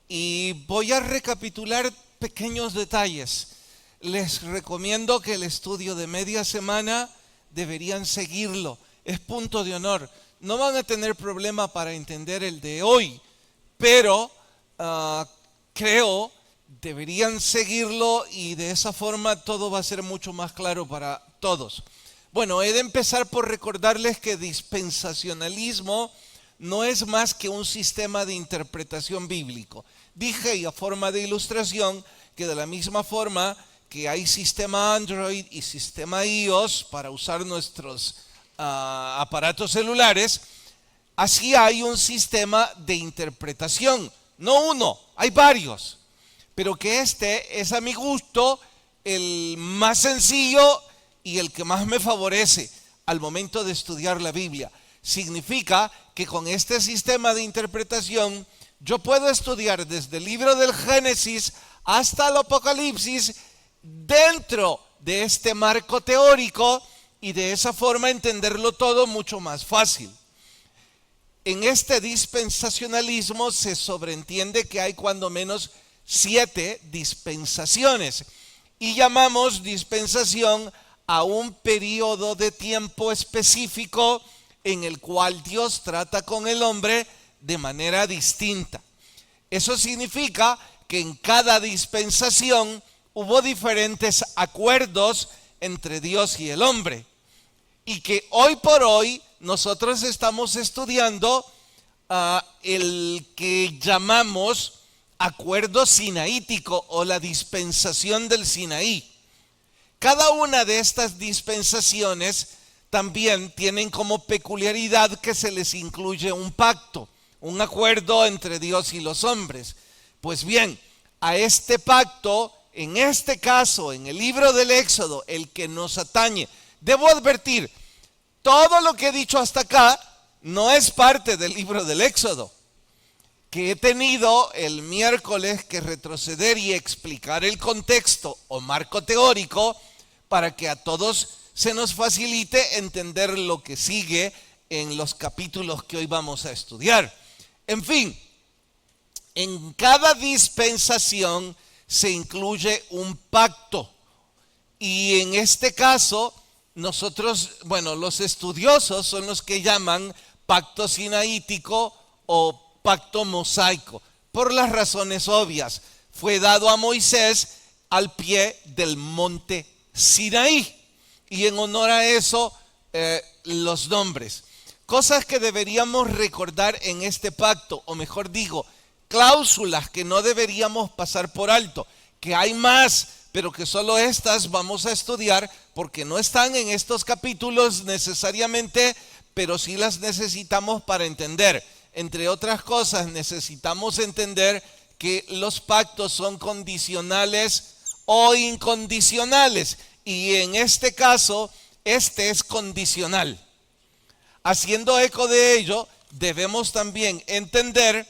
y voy a recapitular pequeños detalles. Les recomiendo que el estudio de media semana deberían seguirlo. Es punto de honor. No van a tener problema para entender el de hoy, pero creo deberían seguirlo y de esa forma todo va a ser mucho más claro para todos. Bueno, he de empezar por recordarles que dispensacionalismo no es más que un sistema de interpretación bíblico. Dije, y a forma de ilustración, que de la misma forma que hay sistema Android y sistema iOS para usar nuestros aparatos celulares, así hay un sistema de interpretación. No uno, hay varios. Pero que este es a mi gusto el más sencillo y el que más me favorece al momento de estudiar la Biblia. Significa que con este sistema de interpretación yo puedo estudiar desde el libro del Génesis hasta el Apocalipsis dentro de este marco teórico y de esa forma entenderlo todo mucho más fácil. En este dispensacionalismo se sobreentiende que hay cuando menos 7 dispensaciones y llamamos dispensación a un periodo de tiempo específico en el cual Dios trata con el hombre de manera distinta. Eso significa que en cada dispensación hubo diferentes acuerdos entre Dios y el hombre y que hoy por hoy nosotros estamos estudiando el que llamamos acuerdo sinaítico o la dispensación del Sinaí. Cada una de estas dispensaciones también tienen como peculiaridad que se les incluye un pacto, un acuerdo entre Dios y los hombres. Pues bien, a este pacto, en este caso, en el libro del Éxodo, el que nos atañe, debo advertir, todo lo que he dicho hasta acá no es parte del libro del Éxodo, que he tenido el miércoles que retroceder y explicar el contexto o marco teórico para que a todos se nos facilite entender lo que sigue en los capítulos que hoy vamos a estudiar. En fin, en cada dispensación se incluye un pacto y en este caso nosotros, los estudiosos son los que llaman pacto sinaítico o pacto mosaico, por las razones obvias. Fue dado a Moisés al pie del monte Sinaí y en honor a eso los nombres. Cosas que deberíamos recordar en este pacto, o mejor digo, cláusulas que no deberíamos pasar por alto, que hay más, pero que solo estas vamos a estudiar porque no están en estos capítulos necesariamente, pero sí las necesitamos para entender. Entre otras cosas, necesitamos entender que los pactos son condicionales o incondicionales, y en este caso, este es condicional. Haciendo eco de ello, debemos también entender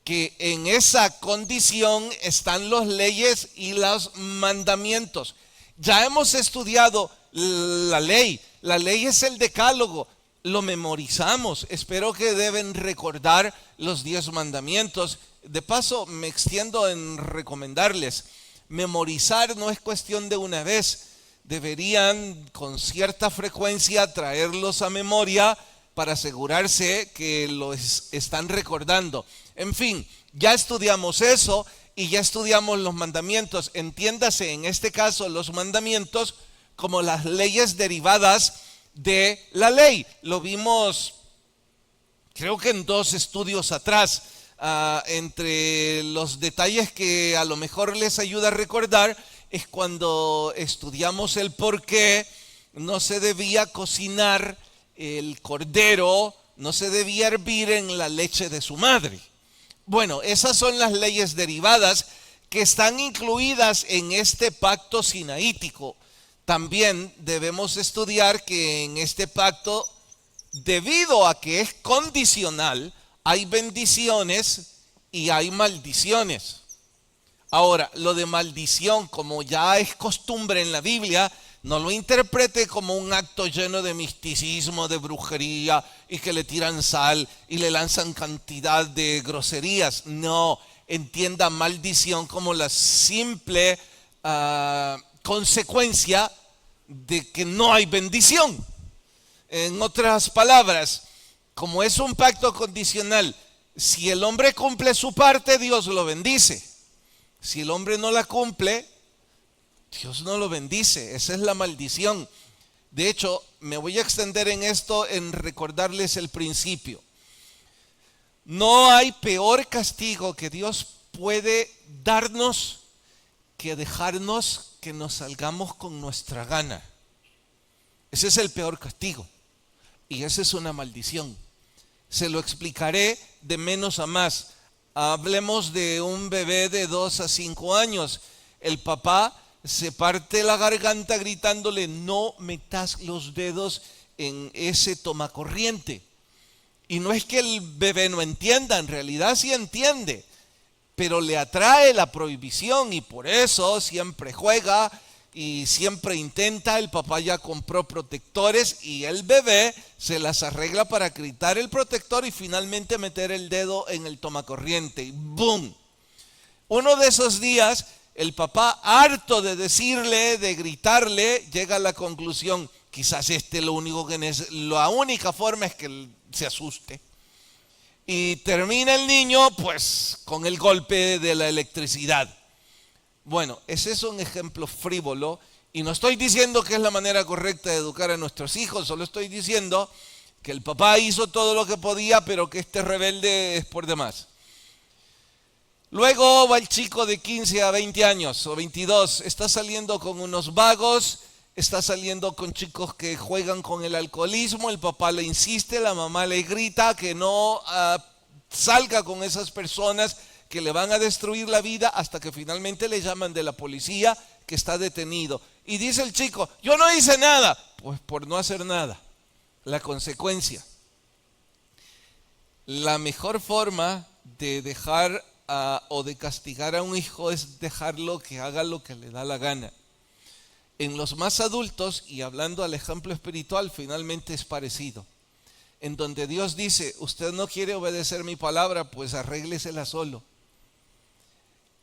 que en esa condición están las leyes y los mandamientos. Ya hemos estudiado la ley es el decálogo, lo memorizamos. Espero que deben recordar los 10 mandamientos. De paso, me extiendo en recomendarles, memorizar no es cuestión de una vez. Deberían con cierta frecuencia traerlos a memoria para asegurarse que los están recordando. En fin, ya estudiamos eso y ya estudiamos los mandamientos. Entiéndase en este caso los mandamientos como las leyes derivadas de la ley. Lo vimos creo que en 2 estudios atrás. Entre los detalles que a lo mejor les ayuda a recordar es cuando estudiamos el por qué no se debía cocinar el cordero, no se debía hervir en la leche de su madre. Bueno, esas son las leyes derivadas que están incluidas en este pacto sinaítico. También debemos estudiar que en este pacto, debido a que es condicional, hay bendiciones y hay maldiciones. Ahora, lo de maldición, como ya es costumbre en la Biblia, no lo interprete como un acto lleno de misticismo, de brujería y que le tiran sal y le lanzan cantidad de groserías. No, entienda maldición como la simple consecuencia de que no hay bendición. En otras palabras, como es un pacto condicional, si el hombre cumple su parte, Dios lo bendice. Si el hombre no la cumple, Dios no lo bendice. Esa es la maldición. De hecho, me voy a extender en esto en recordarles el principio. No hay peor castigo que Dios puede darnos que dejarnos que nos salgamos con nuestra gana. Ese es el peor castigo. Y esa es una maldición. Se lo explicaré de menos a más. Hablemos de un bebé de 2 a 5 años. El papá se parte la garganta gritándole: no metas los dedos en ese tomacorriente. Y no es que el bebé no entienda, en realidad sí entiende, pero le atrae la prohibición y por eso siempre juega y siempre intenta. El papá ya compró protectores y el bebé se las arregla para quitar el protector y finalmente meter el dedo en el tomacorriente y ¡boom! Uno de esos días, el papá, harto de decirle, de gritarle, llega a la conclusión: quizás la única forma es que se asuste. Y termina el niño pues con el golpe de la electricidad. Bueno, ese es un ejemplo frívolo y no estoy diciendo que es la manera correcta de educar a nuestros hijos, solo estoy diciendo que el papá hizo todo lo que podía, pero que este rebelde es por demás. Luego va el chico de 15 a 20 años o 22, está saliendo con unos vagos, está saliendo con chicos que juegan con el alcoholismo. El papá le insiste, la mamá le grita que no salga con esas personas que le van a destruir la vida, hasta que finalmente le llaman de la policía que está detenido. Y dice el chico: yo no hice nada. Pues por no hacer nada, la consecuencia. La mejor forma de dejar o de castigar a un hijo es dejarlo que haga lo que le da la gana. En los más adultos, y hablando al ejemplo espiritual, finalmente es parecido. En donde Dios dice: usted no quiere obedecer mi palabra, pues arréglesela solo,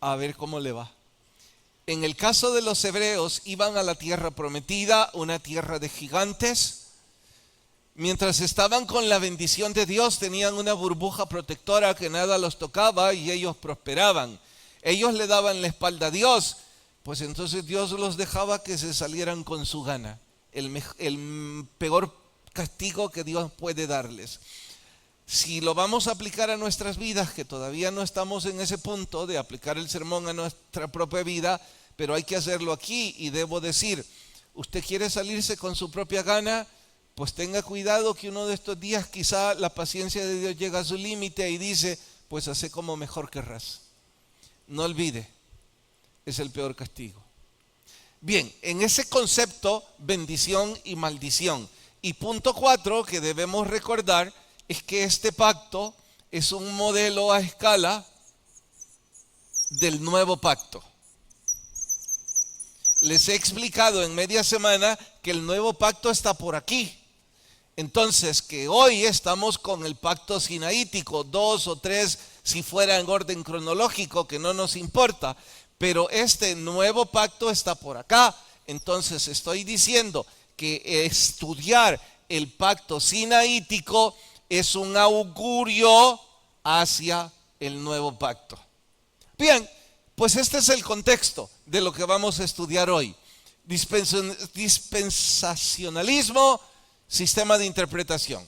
a ver cómo le va. En el caso de los hebreos, iban a la tierra prometida, una tierra de gigantes. Mientras estaban con la bendición de Dios, tenían una burbuja protectora que nada los tocaba y ellos prosperaban. Ellos le daban la espalda a Dios, pues entonces Dios los dejaba que se salieran con su gana. El peor castigo que Dios puede darles. Si lo vamos a aplicar a nuestras vidas, que todavía no estamos en ese punto de aplicar el sermón a nuestra propia vida, pero hay que hacerlo aquí, y debo decir: ¿usted quiere salirse con su propia gana? Pues tenga cuidado que uno de estos días quizá la paciencia de Dios llega a su límite y dice: pues hace como mejor querrás. No olvide, es el peor castigo. Bien, en ese concepto, bendición y maldición. Y punto 4 que debemos recordar es que este pacto es un modelo a escala del nuevo pacto. Les he explicado en media semana que el nuevo pacto está por aquí. Entonces, que hoy estamos con el pacto sinaítico, 2 o 3 si fuera en orden cronológico, que no nos importa, pero este nuevo pacto está por acá. Entonces estoy diciendo que estudiar el pacto sinaítico es un augurio hacia el nuevo pacto. Bien, pues este es el contexto de lo que vamos a estudiar hoy. Dispensacionalismo, sistema de interpretación.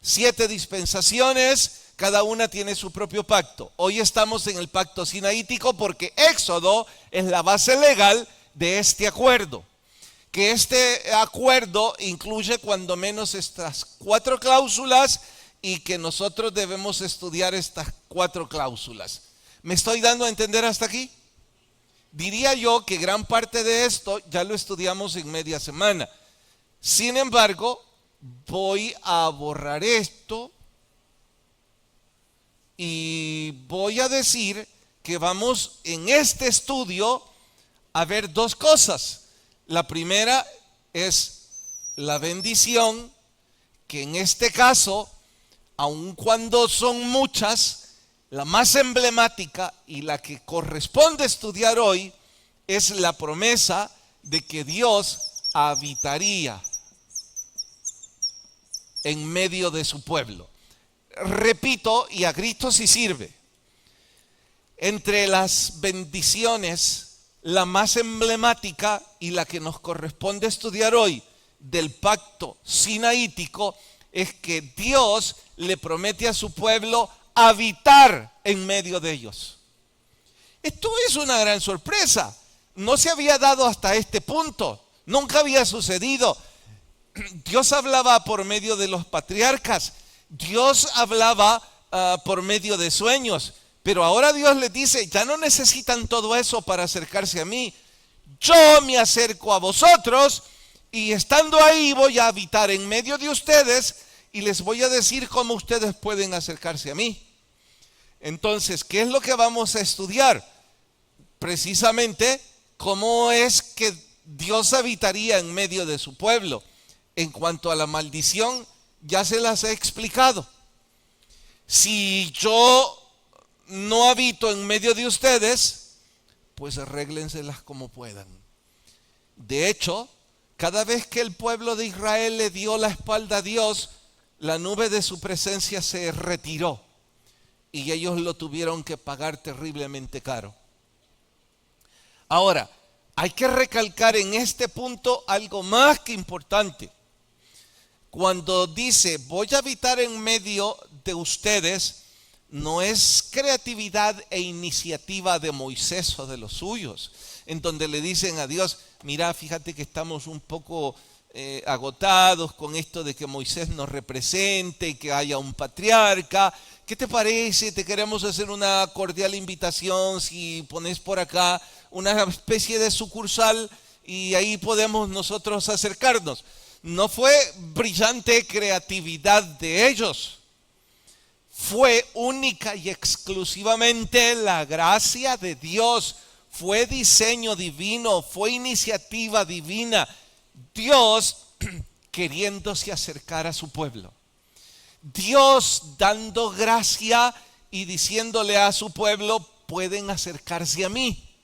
7 dispensaciones, cada una tiene su propio pacto. Hoy estamos en el pacto sinaítico porque Éxodo es la base legal de este acuerdo. Que este acuerdo incluye cuando menos estas 4 cláusulas y que nosotros debemos estudiar estas 4 cláusulas. ¿Me estoy dando a entender hasta aquí? Diría yo que gran parte de esto ya lo estudiamos en media semana. Sin embargo, voy a borrar esto y voy a decir que vamos en este estudio a ver 2 cosas. La primera es la bendición, que en este caso, aun cuando son muchas, la más emblemática y la que corresponde estudiar hoy es la promesa de que Dios habitaría en medio de su pueblo. Repito, y a Cristo sí sirve. Entre las bendiciones, la más emblemática y la que nos corresponde estudiar hoy del pacto sinaítico es que Dios le promete a su pueblo habitar en medio de ellos. Esto es una gran sorpresa. No se había dado hasta este punto. Nunca había sucedido. Dios hablaba por medio de los patriarcas. Dios hablaba por medio de sueños. Pero ahora Dios les dice, ya no necesitan todo eso para acercarse a mí. Yo me acerco a vosotros y estando ahí voy a habitar en medio de ustedes y les voy a decir cómo ustedes pueden acercarse a mí. Entonces, ¿qué es lo que vamos a estudiar? Precisamente, cómo es que Dios habitaría en medio de su pueblo. En cuanto a la maldición, ya se las he explicado. Si yo no habito en medio de ustedes, pues arréglenselas como puedan. De hecho, cada vez que el pueblo de Israel le dio la espalda a Dios, la nube de su presencia se retiró y ellos lo tuvieron que pagar terriblemente caro. Ahora, hay que recalcar en este punto algo más que importante. Cuando dice, voy a habitar en medio de ustedes, no es creatividad e iniciativa de Moisés o de los suyos, en donde le dicen a Dios, mira, fíjate que estamos un poco agotados con esto de que Moisés nos represente y que haya un patriarca. ¿Qué te parece? Te queremos hacer una cordial invitación si pones por acá una especie de sucursal y ahí podemos nosotros acercarnos. No fue brillante creatividad de ellos. Fue única y exclusivamente la gracia de Dios. Fue diseño divino, fue iniciativa divina. Dios queriéndose acercar a su pueblo. Dios dando gracia y diciéndole a su pueblo, pueden acercarse a mí.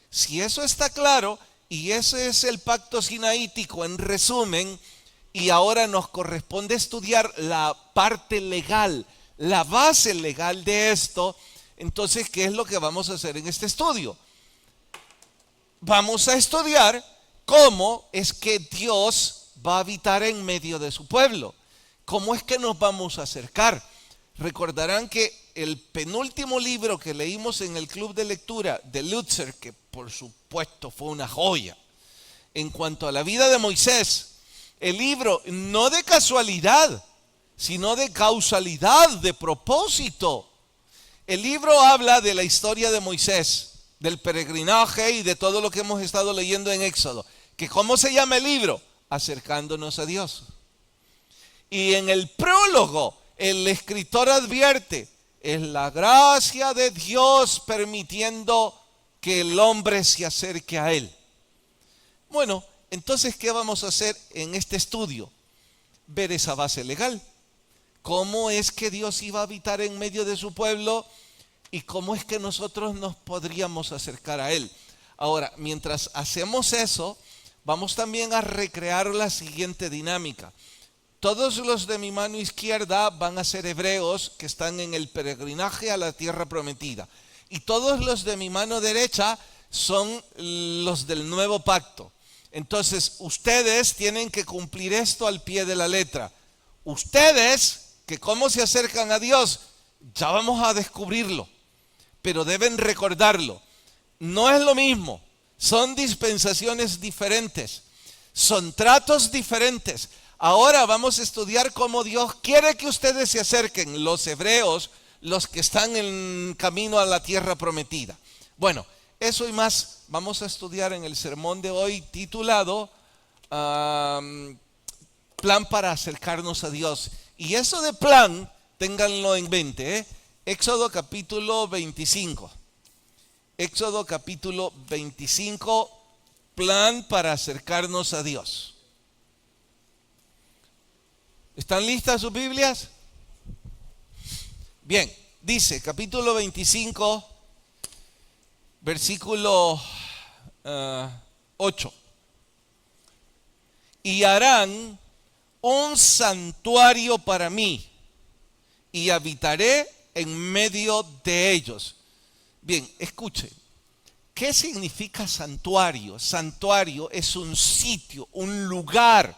Si eso está claro, y ese es el pacto sinaítico en resumen, y ahora nos corresponde estudiar la parte legal, la base legal de esto. Entonces, ¿qué es lo que vamos a hacer en este estudio? Vamos a estudiar cómo es que Dios va a habitar en medio de su pueblo. ¿Cómo es que nos vamos a acercar? Recordarán que el penúltimo libro que leímos en el club de lectura de Lutzer, que por supuesto fue una joya, en cuanto a la vida de Moisés, el libro no de casualidad, sino de causalidad, de propósito. El libro habla de la historia de Moisés, del peregrinaje y de todo lo que hemos estado leyendo en Éxodo. ¿Que cómo se llama el libro? Acercándonos a Dios. Y en el prólogo, el escritor advierte, es la gracia de Dios permitiendo que el hombre se acerque a Él. Bueno, entonces, ¿qué vamos a hacer en este estudio? Ver esa base legal. ¿Cómo es que Dios iba a habitar en medio de su pueblo? ¿Y cómo es que nosotros nos podríamos acercar a Él? Ahora, mientras hacemos eso, vamos también a recrear la siguiente dinámica. Todos los de mi mano izquierda van a ser hebreos que están en el peregrinaje a la tierra prometida. Y todos los de mi mano derecha son los del nuevo pacto. Entonces, ustedes tienen que cumplir esto al pie de la letra. Ustedes, que cómo se acercan a Dios, ya vamos a descubrirlo, pero deben recordarlo. No es lo mismo, son dispensaciones diferentes, son tratos diferentes. Ahora vamos a estudiar cómo Dios quiere que ustedes se acerquen, los hebreos, los que están en camino a la tierra prometida. Bueno, eso y más vamos a estudiar en el sermón de hoy titulado Plan para acercarnos a Dios. Y eso de plan, ténganlo en mente, Éxodo capítulo 25. Éxodo capítulo 25, plan para acercarnos a Dios. ¿Están listas sus Biblias? Bien, dice, capítulo 25, versículo 8. Y harán un santuario para mí y habitaré en medio de ellos. Bien, escuchen. ¿Qué significa santuario? Santuario es un sitio, un lugar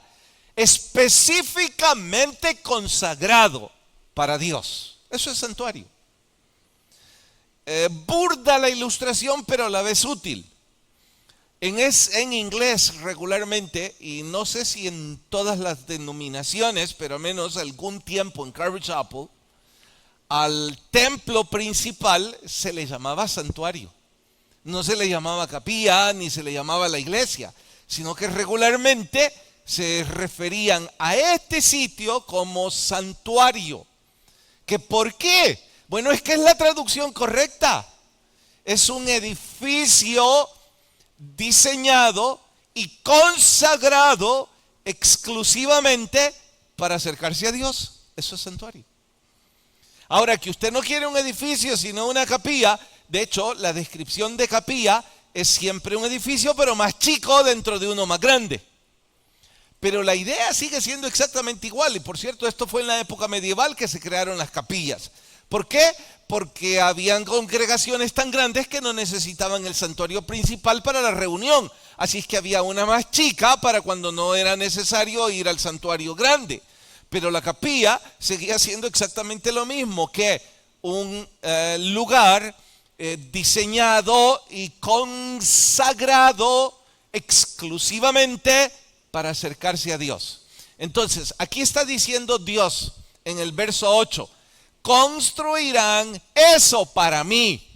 específicamente consagrado para Dios. Eso es santuario. Burda la ilustración, pero a la vez útil. En inglés regularmente, y no sé si en todas las denominaciones, pero al menos algún tiempo en Calvary Chapel, al templo principal se le llamaba santuario. No se le llamaba capilla ni se le llamaba la iglesia, sino que regularmente se referían a este sitio como santuario. ¿Que por qué? Bueno, es que es la traducción correcta. Es un edificio diseñado y consagrado exclusivamente para acercarse a Dios. Eso es santuario. Ahora, que usted no quiere un edificio sino una capilla. De hecho, la descripción de capilla es siempre un edificio, pero más chico dentro de uno más grande. Pero la idea sigue siendo exactamente igual. Y por cierto, esto fue en la época medieval que se crearon las capillas. ¿Por qué? Porque habían congregaciones tan grandes que no necesitaban el santuario principal para la reunión. Así es que había una más chica para cuando no era necesario ir al santuario grande. Pero la capilla seguía siendo exactamente lo mismo, que un lugar diseñado y consagrado exclusivamente para acercarse a Dios. Entonces, aquí está diciendo Dios en el verso 8, construirán eso para mí.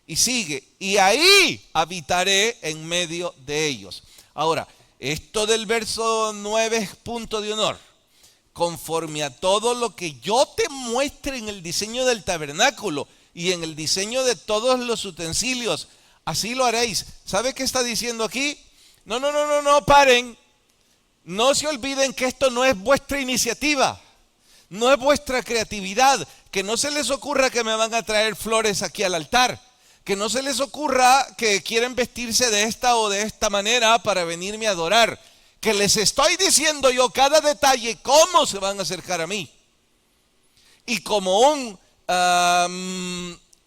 Y sigue, y ahí habitaré en medio de ellos. Ahora, esto del verso 9 es punto de honor. Conforme a todo lo que yo te muestre en el diseño del tabernáculo y en el diseño de todos los utensilios, así lo haréis. ¿Sabe qué está diciendo aquí? No, paren. No se olviden que esto no es vuestra iniciativa, no es vuestra creatividad. Que no se les ocurra que me van a traer flores aquí al altar. Que no se les ocurra que quieren vestirse de esta o de esta manera para venirme a adorar. Que les estoy diciendo yo cada detalle, cómo se van a acercar a mí. Y como un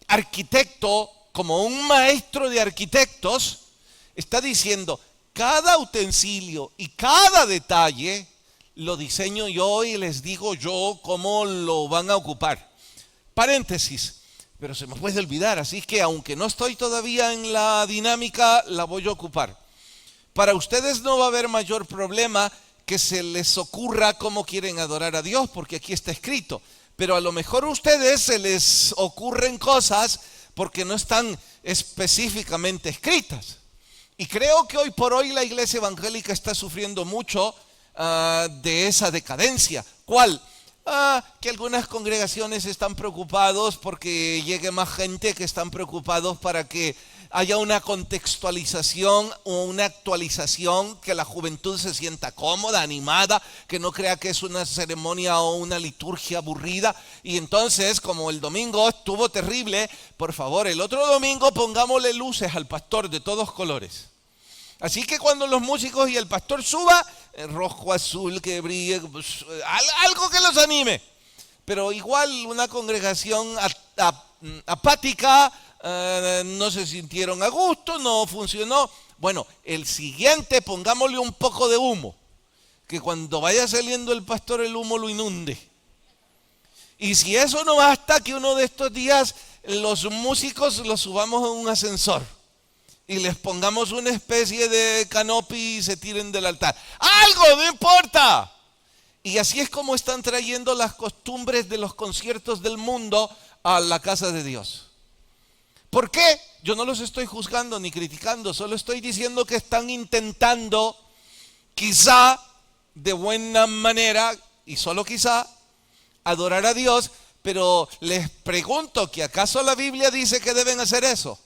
arquitecto, como un maestro de arquitectos, está diciendo, cada utensilio y cada detalle lo diseño yo y les digo yo cómo lo van a ocupar. Paréntesis, pero se me puede olvidar, así que aunque no estoy todavía en la dinámica, la voy a ocupar. Para ustedes no va a haber mayor problema que se les ocurra cómo quieren adorar a Dios, porque aquí está escrito. Pero a lo mejor a ustedes se les ocurren cosas porque no están específicamente escritas. Y creo que hoy por hoy la iglesia evangélica está sufriendo mucho de esa decadencia. ¿Cuál? Que algunas congregaciones están preocupados porque llegue más gente, que están preocupados para que haya una contextualización o una actualización, que la juventud se sienta cómoda, animada, que no crea que es una ceremonia o una liturgia aburrida. Y entonces, como el domingo estuvo terrible, por favor, el otro domingo pongámosle luces al pastor de todos colores. Así que cuando los músicos y el pastor suba, rojo, azul, que brille, pues, algo que los anime. Pero igual una congregación apática, no se sintieron a gusto, no funcionó. Bueno, el siguiente pongámosle un poco de humo, que cuando vaya saliendo el pastor el humo lo inunde. Y si eso no basta, que uno de estos días los músicos los subamos a un ascensor y les pongamos una especie de canopy y se tiren del altar. ¡Algo! ¡No importa! Y así es como están trayendo las costumbres de los conciertos del mundo a la casa de Dios. ¿Por qué? Yo no los estoy juzgando ni criticando, solo estoy diciendo que están intentando, quizá de buena manera, y solo quizá, adorar a Dios, pero les pregunto, ¿que acaso la Biblia dice que deben hacer eso?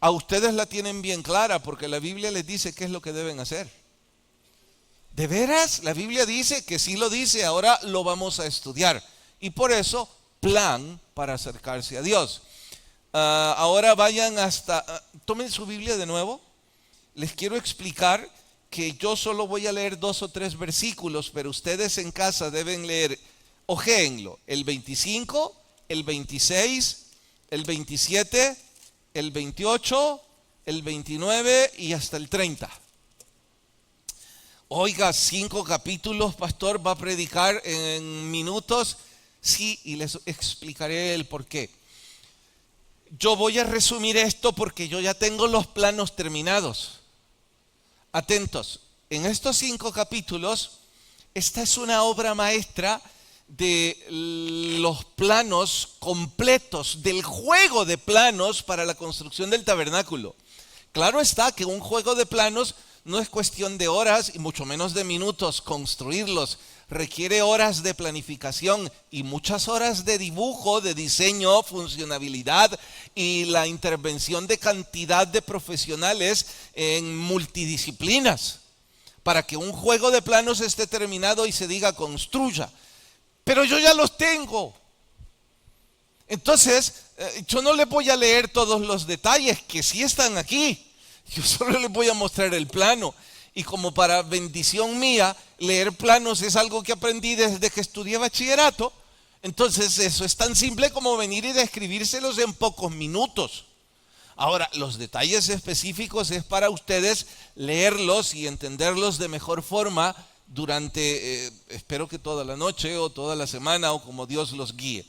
A ustedes la tienen bien clara porque la Biblia les dice qué es lo que deben hacer. ¿De veras? La Biblia dice que sí lo dice, ahora lo vamos a estudiar. Y por eso plan para acercarse a Dios. Ahora vayan tomen su Biblia de nuevo. Les quiero explicar que yo solo voy a leer 2 o 3 versículos, pero ustedes en casa deben leer, ojéenlo, el 25, el 26, el 27, el 28, el 29 y hasta el 30. Oiga, 5 capítulos, pastor, va a predicar en minutos. Sí, y les explicaré el por qué. Yo voy a resumir esto porque yo ya tengo los planos terminados. Atentos, en estos 5 capítulos, esta es una obra maestra de los planos completos, del juego de planos para la construcción del tabernáculo. Claro está que un juego de planos no es cuestión de horas y mucho menos de minutos construirlos. Requiere horas de planificación y muchas horas de dibujo, de diseño, funcionabilidad y la intervención de cantidad de profesionales en multidisciplinas para que un juego de planos esté terminado y se diga construya. Pero yo ya los tengo. Entonces, yo no les voy a leer todos los detalles que sí están aquí. Yo solo les voy a mostrar el plano. Y como para bendición mía, leer planos es algo que aprendí desde que estudié bachillerato. Entonces eso es tan simple como venir y describírselos en pocos minutos. Ahora, los detalles específicos es para ustedes leerlos y entenderlos de mejor forma durante, espero que toda la noche o toda la semana o como Dios los guíe.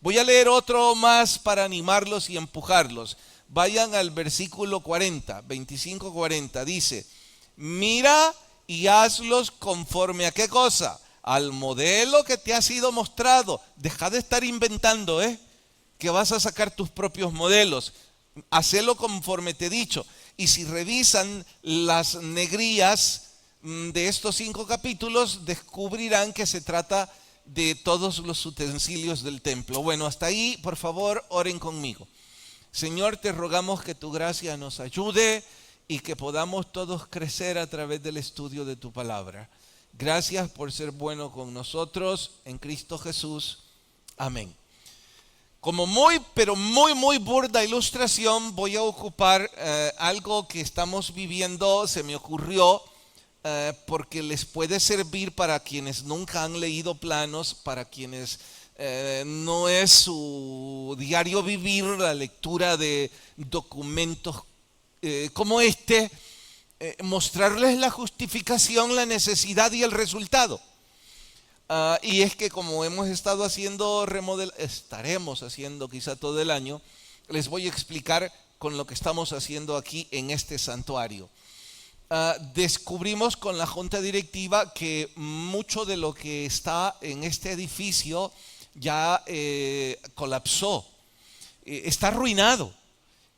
Voy a leer otro más para animarlos y empujarlos. Vayan al versículo 40, 25-40, dice: mira y hazlos conforme a qué cosa, al modelo que te ha sido mostrado. Deja de estar inventando, que vas a sacar tus propios modelos. Hacelo conforme te he dicho. Y si revisan las negrías de estos 5 capítulos, descubrirán que se trata de todos los utensilios del templo. Bueno, hasta ahí, por favor, oren conmigo. Señor, te rogamos que tu gracia nos ayude y que podamos todos crecer a través del estudio de tu palabra. Gracias por ser bueno con nosotros en Cristo Jesús. Amén. Como muy burda ilustración, voy a ocupar algo que estamos viviendo, se me ocurrió, porque les puede servir para quienes nunca han leído planos, para quienes no es su diario vivir la lectura de documentos como mostrarles la justificación, la necesidad y el resultado. Y es que como hemos estado haciendo estaremos haciendo quizá todo el año, les voy a explicar con lo que estamos haciendo aquí en este santuario. Descubrimos con la junta directiva que mucho de lo que está en este edificio ya colapsó, está arruinado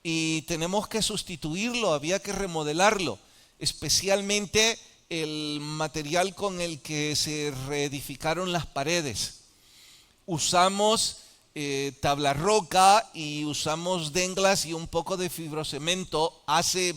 y tenemos que sustituirlo, había que remodelarlo, especialmente el material con el que se reedificaron las paredes. Usamos tabla roca y usamos denglas y un poco de fibrocemento hace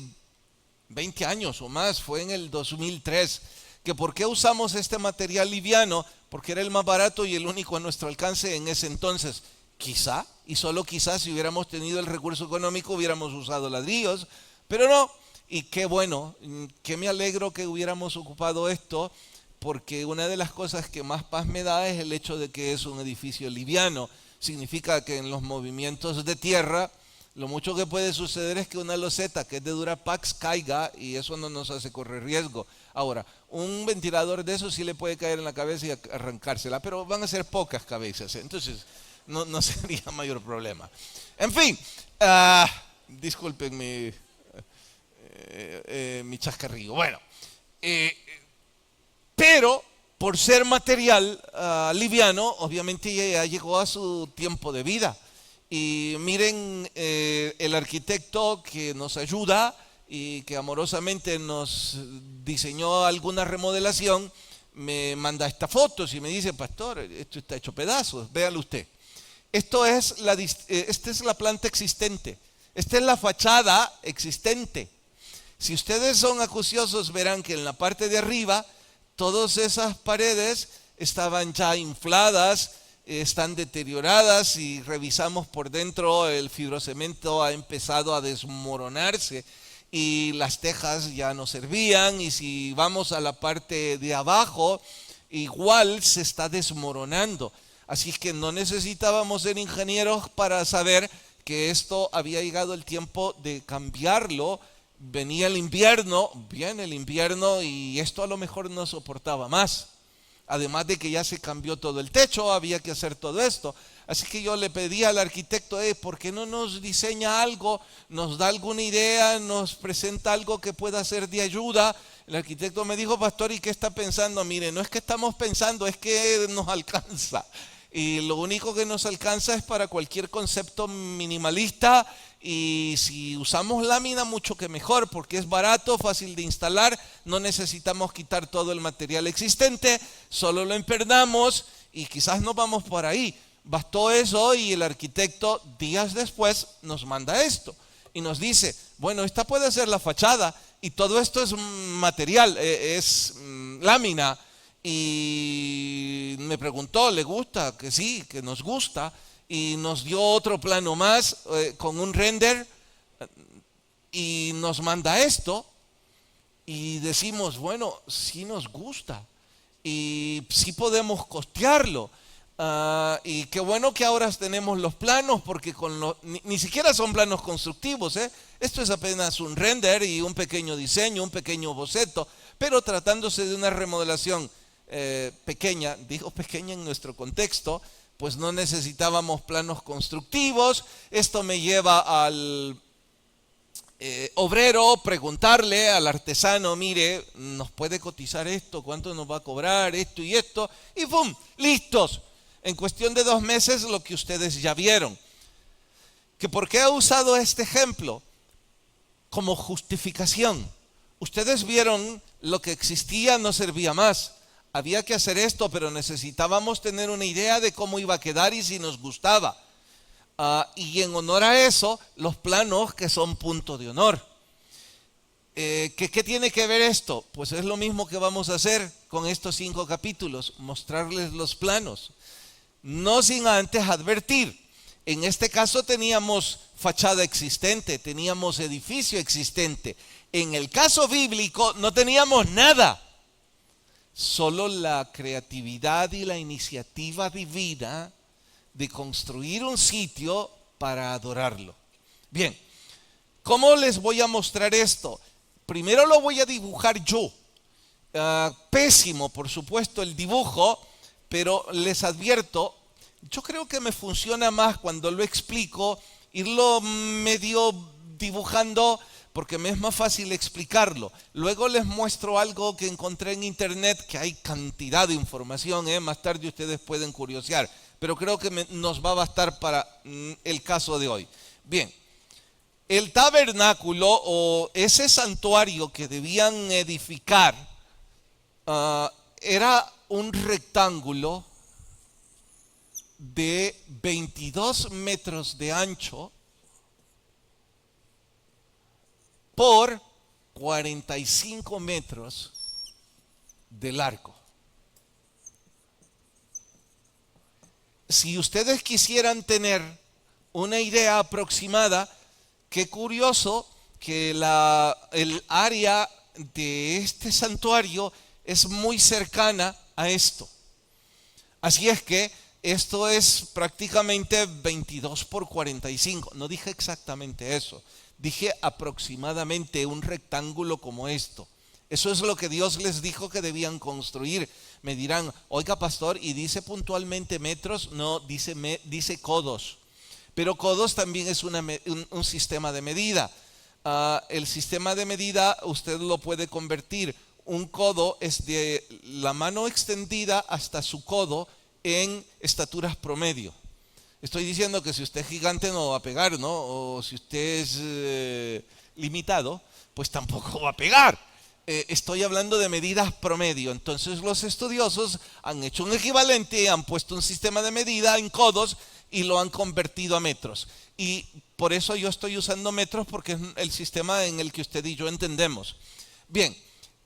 20 años o más, fue en el 2003. ¿Que por qué usamos este material liviano? Porque era el más barato y el único a nuestro alcance en ese entonces. Quizá, y solo quizá, si hubiéramos tenido el recurso económico hubiéramos usado ladrillos, pero no. Y qué bueno, que me alegro que hubiéramos ocupado esto, porque una de las cosas que más paz me da es el hecho de que es un edificio liviano. Significa que en los movimientos de tierra, lo mucho que puede suceder es que una loseta que es de Durapax caiga y eso no nos hace correr riesgo. Ahora, un ventilador de eso sí le puede caer en la cabeza y arrancársela, pero van a ser pocas cabezas, entonces no sería mayor problema. En fin, disculpen mi chascarrillo. Bueno, pero por ser material liviano, obviamente ya llegó a su tiempo de vida. Y miren, el arquitecto que nos ayuda y que amorosamente nos diseñó alguna remodelación, me manda estas fotos y me dice: pastor, esto está hecho pedazos, véalo usted. Esta es la planta existente, esta es la fachada existente. Si ustedes son acuciosos verán que en la parte de arriba todas esas paredes estaban ya infladas, están deterioradas y revisamos por dentro, el fibrocemento ha empezado a desmoronarse y las tejas ya no servían, y si vamos a la parte de abajo, igual se está desmoronando. Así que no necesitábamos ser ingenieros para saber que esto había llegado el tiempo de cambiarlo. Venía el invierno, viene el invierno y esto a lo mejor no soportaba más. Además de que ya se cambió todo el techo, había que hacer todo esto. Así que yo le pedí al arquitecto, ¿por qué no nos diseña algo, nos da alguna idea, nos presenta algo que pueda ser de ayuda? El arquitecto me dijo, pastor, ¿y qué está pensando? Mire, no es que estamos pensando, es que nos alcanza. Y lo único que nos alcanza es para cualquier concepto minimalista, y si usamos lámina mucho que mejor, porque es barato, fácil de instalar, no necesitamos quitar todo el material existente, solo lo empernamos y quizás nos vamos por ahí. Bastó eso y el arquitecto días después nos manda esto y nos dice, bueno, esta puede ser la fachada y todo esto es material, es lámina. Y me preguntó, ¿le gusta? Que sí, que nos gusta. Y nos dio otro plano más con un render y nos manda esto y decimos, bueno, sí nos gusta y sí podemos costearlo. Y qué bueno que ahora tenemos los planos, porque ni siquiera son planos constructivos, Esto es apenas un render y un pequeño diseño, un pequeño boceto, pero tratándose de una remodelación pequeña, digo pequeña en nuestro contexto, pues no necesitábamos planos constructivos. Esto me lleva al obrero, preguntarle al artesano, mire, ¿nos puede cotizar esto? ¿Cuánto nos va a cobrar esto y esto? Y ¡pum! ¡Listos! En cuestión de 2 meses lo que ustedes ya vieron. ¿Que por qué he usado este ejemplo? Como justificación. Ustedes vieron lo que existía, no servía más. Había que hacer esto, pero necesitábamos tener una idea de cómo iba a quedar y si nos gustaba. Y en honor a eso, los planos que son punto de honor. ¿Qué tiene que ver esto? Pues es lo mismo que vamos a hacer con estos 5 capítulos, mostrarles los planos. No sin antes advertir. En este caso teníamos fachada existente, teníamos edificio existente. En el caso bíblico no teníamos nada. Solo la creatividad y la iniciativa divina de construir un sitio para adorarlo. Bien, ¿cómo les voy a mostrar esto? Primero lo voy a dibujar yo. Pésimo, por supuesto, el dibujo, pero les advierto, yo creo que me funciona más cuando lo explico, irlo medio dibujando, porque me es más fácil explicarlo. Luego les muestro algo que encontré en internet, que hay cantidad de información, más tarde ustedes pueden curiosear, pero creo que nos va a bastar para el caso de hoy. Bien, el tabernáculo o ese santuario que debían edificar era un rectángulo de 22 metros de ancho por 45 metros de largo. Si ustedes quisieran tener una idea aproximada, qué curioso que el área de este santuario es muy cercana a esto. Así es que esto es prácticamente 22 por 45. No dije exactamente eso. Dije aproximadamente un rectángulo como esto. Eso es lo que Dios les dijo que debían construir. Me dirán, oiga pastor, ¿y dice puntualmente metros? No, dice codos. Pero codos también es un sistema de medida. El sistema de medida usted lo puede convertir. Un codo es de la mano extendida hasta su codo en estaturas promedio. Estoy diciendo que si usted es gigante no va a pegar, ¿no? O si usted es limitado, pues tampoco va a pegar. Estoy hablando de medidas promedio. Entonces los estudiosos han hecho un equivalente, han puesto un sistema de medida en codos y lo han convertido a metros. Y por eso yo estoy usando metros, porque es el sistema en el que usted y yo entendemos. Bien,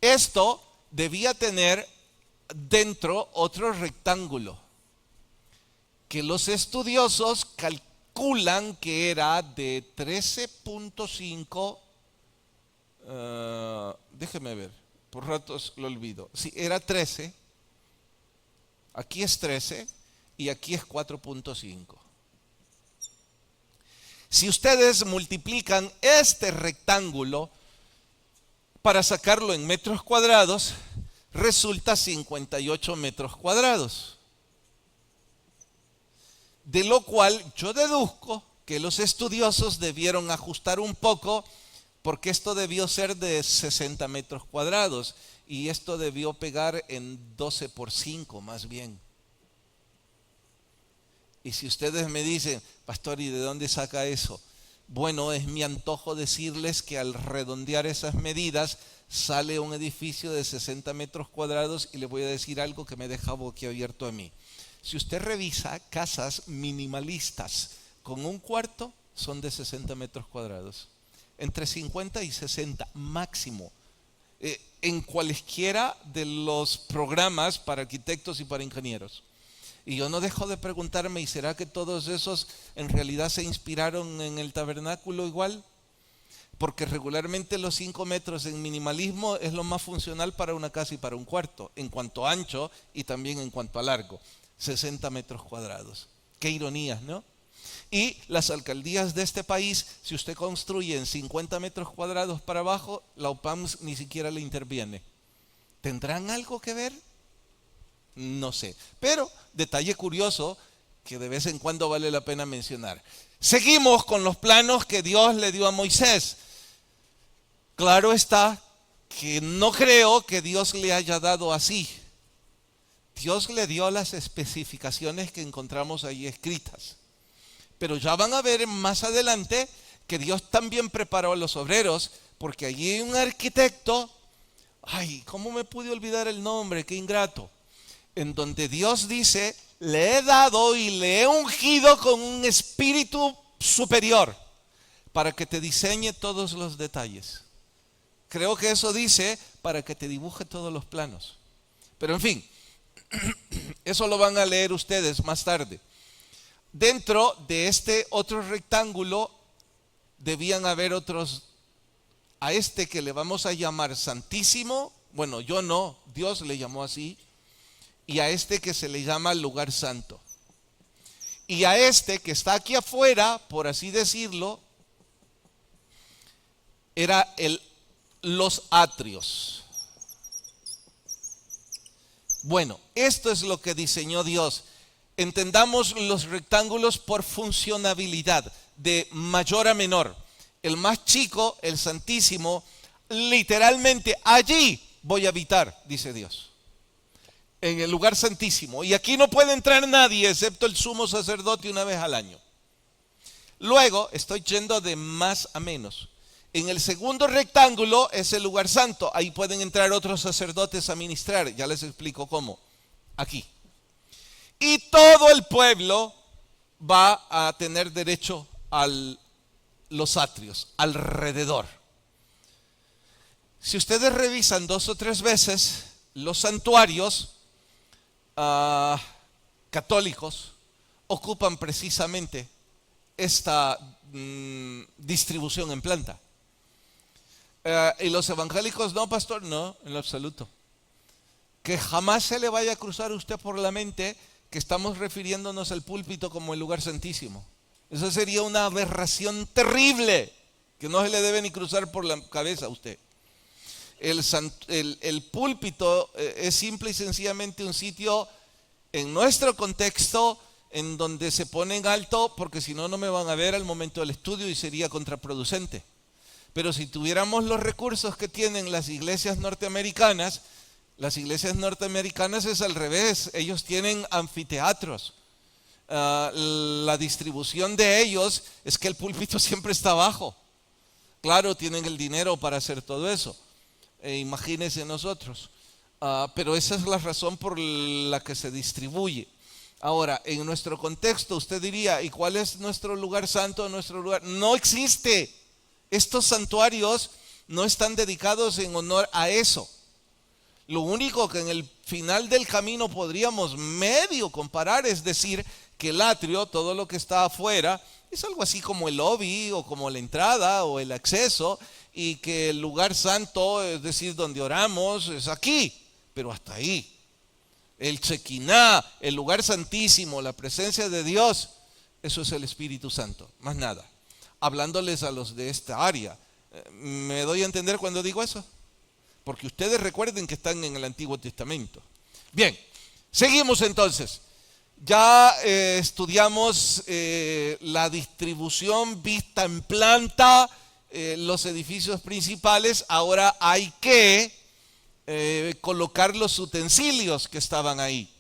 esto debía tener dentro otro rectángulo. que los estudiosos calculan que era de 13.5, déjeme ver, por ratos lo olvido. Sí, era 13, aquí es 13 y aquí es 4.5. Si ustedes multiplican este rectángulo para sacarlo en metros cuadrados, resulta 58 metros cuadrados. De lo cual yo deduzco que los estudiosos debieron ajustar un poco, porque esto debió ser de 60 metros cuadrados y esto debió pegar en 12 por 5 más bien. Y si ustedes me dicen, pastor, ¿y de dónde saca eso? Bueno, es mi antojo decirles que al redondear esas medidas sale un edificio de 60 metros cuadrados, y le voy a decir algo que me deja boquiabierto a mí. Si usted revisa casas minimalistas con un cuarto, son de 60 metros cuadrados. Entre 50 y 60 máximo. En cualesquiera de los programas para arquitectos y para ingenieros. Y yo no dejo de preguntarme, ¿y será que todos esos en realidad se inspiraron en el tabernáculo igual? Porque regularmente los 5 metros en minimalismo es lo más funcional para una casa y para un cuarto, en cuanto a ancho y también en cuanto a largo. 60 metros cuadrados. Qué ironías, ¿no? Y las alcaldías de este país, si usted construye en 50 metros cuadrados para abajo, la OPAMS ni siquiera le interviene. ¿Tendrán algo que ver? No sé. Pero, detalle curioso que de vez en cuando vale la pena mencionar. Seguimos con los planos que Dios le dio a Moisés. Claro está que no creo que Dios le haya dado así. Dios le dio las especificaciones que encontramos ahí escritas. Pero ya van a ver más adelante que Dios también preparó a los obreros, porque allí hay un arquitecto, ay, ¿cómo me pude olvidar el nombre? Qué ingrato. En donde Dios dice, le he dado y le he ungido con un espíritu superior para que te diseñe todos los detalles. Creo que eso dice para que te dibuje todos los planos. Pero en fin, eso lo van a leer ustedes más tarde. Dentro de este otro rectángulo debían haber otros, a este que le vamos a llamar Santísimo, bueno, yo no, Dios le llamó así, y a este que se le llama Lugar Santo. Y a este que está aquí afuera, por así decirlo, era los atrios. Bueno, esto es lo que diseñó Dios. Entendamos los rectángulos por funcionabilidad, de mayor a menor. El más chico, el Santísimo, literalmente allí voy a habitar, dice Dios. En el lugar santísimo. Y aquí no puede entrar nadie excepto el sumo sacerdote una vez al año. Luego, estoy yendo de más a menos. En el segundo rectángulo es el lugar santo. Ahí pueden entrar otros sacerdotes a ministrar. Ya les explico cómo. Aquí. Y todo el pueblo va a tener derecho a los atrios, alrededor. Si ustedes revisan 2 o 3 veces los santuarios católicos ocupan precisamente esta distribución en planta. ¿Y los evangélicos no, pastor? No, en lo absoluto. Que jamás se le vaya a cruzar a usted por la mente que estamos refiriéndonos al púlpito como el lugar santísimo. Eso sería una aberración terrible que no se le debe ni cruzar por la cabeza a usted. El púlpito es simple y sencillamente un sitio en nuestro contexto en donde se pone en alto, porque si no, no me van a ver al momento del estudio y sería contraproducente. Pero si tuviéramos los recursos que tienen las iglesias norteamericanas es al revés. Ellos tienen anfiteatros. La distribución de ellos es que el púlpito siempre está abajo. Claro, tienen el dinero para hacer todo eso. Imagínense nosotros. Pero esa es la razón por la que se distribuye. Ahora, en nuestro contexto, usted diría, ¿y cuál es nuestro lugar santo? Nuestro lugar no existe. Estos santuarios no están dedicados en honor a eso. Lo único que en el final del camino podríamos medio comparar es decir que el atrio, todo lo que está afuera, es algo así como el lobby o como la entrada o el acceso, y que el lugar santo, es decir, donde oramos, es aquí, pero hasta ahí. El Shekinah, el lugar santísimo, la presencia de Dios, eso es el Espíritu Santo, más nada. Hablándoles a los de esta área. ¿Me doy a entender cuando digo eso? Porque ustedes recuerden que están en el Antiguo Testamento. Bien, seguimos entonces. Ya estudiamos la distribución vista en planta, los edificios principales. Ahora hay que colocar los utensilios que estaban ahí.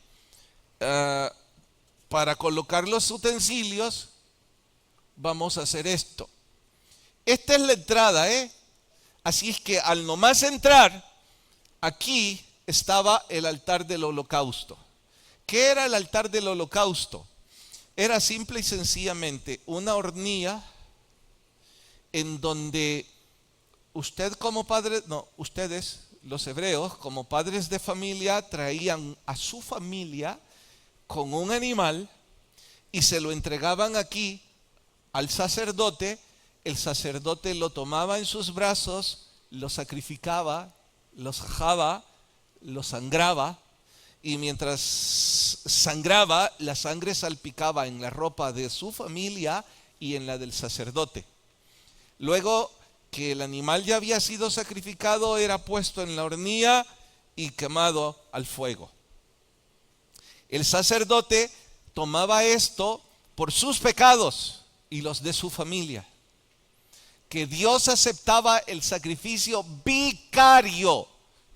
Para colocar los utensilios vamos a hacer esto. Esta es la entrada, Así es que al nomás entrar, aquí estaba el altar del holocausto. ¿Qué era el altar del holocausto? Era simple y sencillamente una hornilla en donde ustedes, los hebreos, como padres de familia, traían a su familia con un animal y se lo entregaban aquí al sacerdote. El sacerdote lo tomaba en sus brazos, lo sacrificaba, lo sajaba, lo sangraba, y mientras sangraba, la sangre salpicaba en la ropa de su familia y en la del sacerdote. Luego que el animal ya había sido sacrificado, era puesto en la hornilla y quemado al fuego. El sacerdote tomaba esto por sus pecados y los de su familia. Que Dios aceptaba el sacrificio vicario,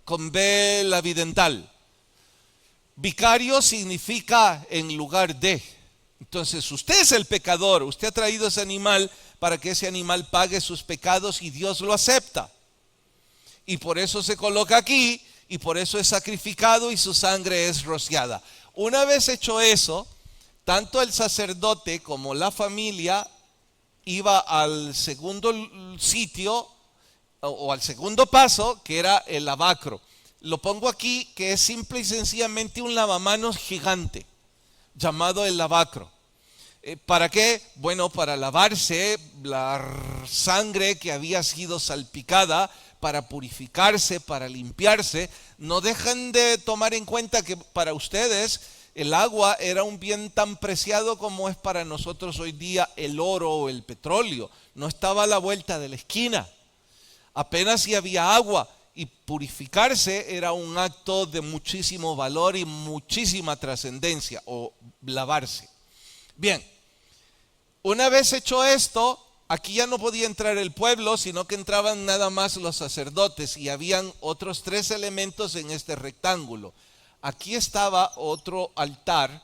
con B labidental. Vicario significa en lugar de. Entonces usted es el pecador, usted ha traído ese animal para que ese animal pague sus pecados y Dios lo acepta. Y por eso se coloca aquí y por eso es sacrificado y su sangre es rociada. Una vez hecho eso, tanto el sacerdote como la familia iba al segundo sitio o al segundo paso, que era el lavacro. Lo pongo aquí, que es simple y sencillamente un lavamanos gigante llamado el lavacro. ¿Para qué? Bueno, para lavarse la sangre que había sido salpicada, para purificarse, para limpiarse. No dejen de tomar en cuenta que para ustedes el agua era un bien tan preciado como es para nosotros hoy día el oro o el petróleo. No estaba a la vuelta de la esquina. Apenas si había agua, y purificarse era un acto de muchísimo valor y muchísima trascendencia, o lavarse. Bien, una vez hecho esto, aquí ya no podía entrar el pueblo, sino que entraban nada más los sacerdotes, y habían otros 3 elementos en este rectángulo. Aquí estaba otro altar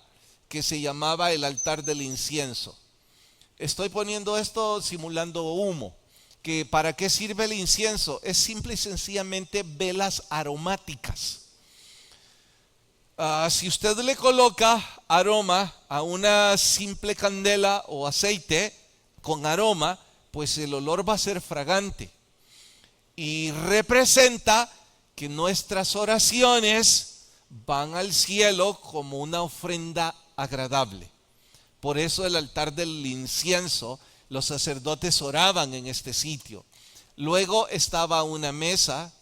que se llamaba el altar del incienso. Estoy poniendo esto simulando humo. ¿Que para qué sirve el incienso? Es simple y sencillamente velas aromáticas. Si usted le coloca aroma a una simple candela o aceite con aroma, pues el olor va a ser fragante. Y representa que nuestras oraciones van al cielo como una ofrenda agradable. Por eso el altar del incienso, los sacerdotes oraban en este sitio. Luego estaba una mesa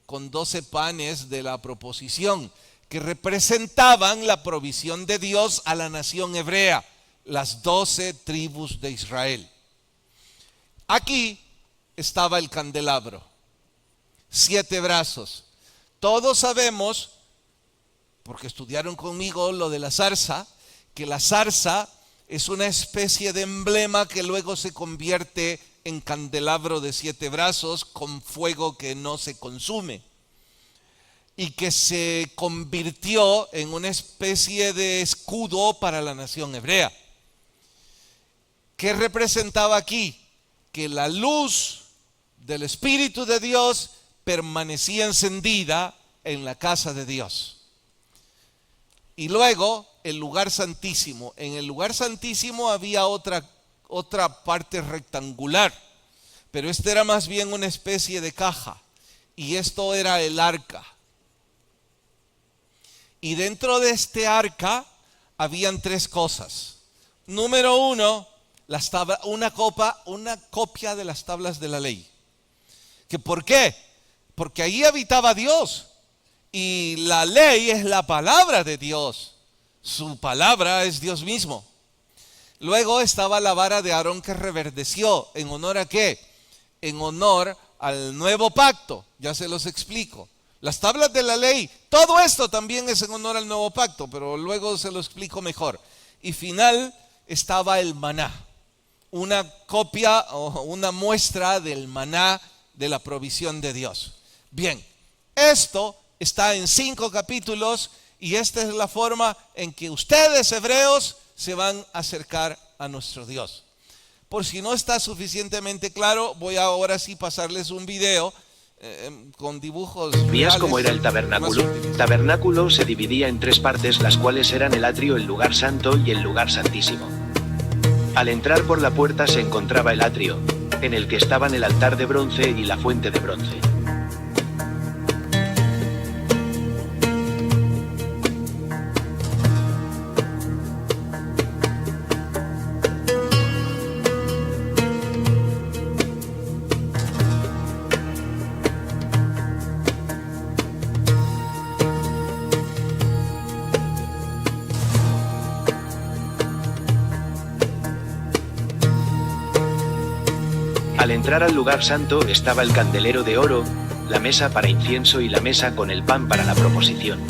con 12 panes de la proposición, que representaban la provisión de Dios a la nación hebrea, las 12 tribus de Israel. Aquí estaba el candelabro, 7 brazos. Todos sabemos, porque estudiaron conmigo lo de la zarza, que la zarza es una especie de emblema que luego se convierte en candelabro de 7 brazos con fuego que no se consume, y que se convirtió en una especie de escudo para la nación hebrea. ¿Qué representaba aquí? Que la luz del Espíritu de Dios permanecía encendida en la casa de Dios. Y luego el lugar santísimo. En el lugar santísimo había otra parte rectangular, pero este era más bien una especie de caja, y esto era el arca. Y dentro de este arca habían 3 cosas. Número uno, una copia de las tablas de la ley. ¿Que por qué? Porque ahí habitaba Dios. Y la ley es la palabra de Dios. Su palabra es Dios mismo. Luego estaba la vara de Aarón que reverdeció. ¿En honor a qué? En honor al nuevo pacto. Ya se los explico. Las tablas de la ley, todo esto también es en honor al nuevo pacto, pero luego se lo explico mejor. Y final estaba el maná. Una copia o una muestra del maná de la provisión de Dios. Bien, esto está en 5 capítulos y esta es la forma en que ustedes, hebreos, se van a acercar a nuestro Dios. Por si no está suficientemente claro, voy ahora sí pasarles un video con dibujos. ¿Vías cómo era el tabernáculo? Tabernáculo se dividía en 3 partes, las cuales eran el atrio, el lugar santo y el lugar santísimo. Al entrar por la puerta se encontraba el atrio, en el que estaban el altar de bronce y la fuente de bronce. Al entrar al lugar santo estaba el candelero de oro, la mesa para incienso y la mesa con el pan para la proposición.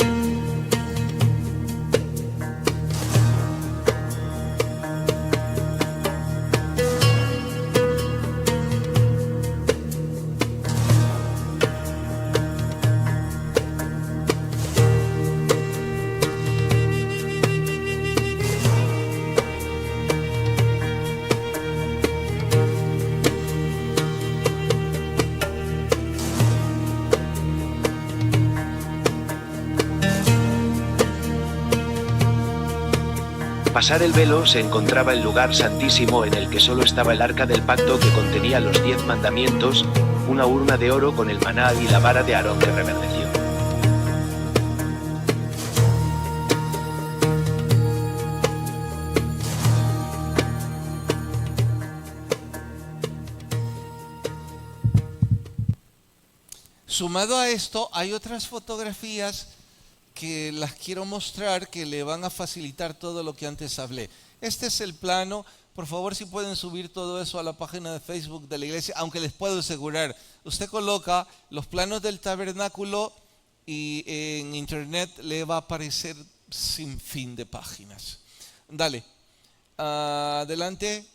Pasar el velo se encontraba el lugar santísimo, en el que solo estaba el arca del pacto que contenía los 10 mandamientos, una urna de oro con el maná y la vara de Aarón que reverdeció. Sumado a esto, hay otras fotografías que las quiero mostrar que le van a facilitar todo lo que antes hablé. Este es el plano. Por favor, si pueden subir todo eso a la página de Facebook de la iglesia, aunque les puedo asegurar, usted coloca los planos del tabernáculo y en internet le va a aparecer sin fin de páginas. Dale, adelante.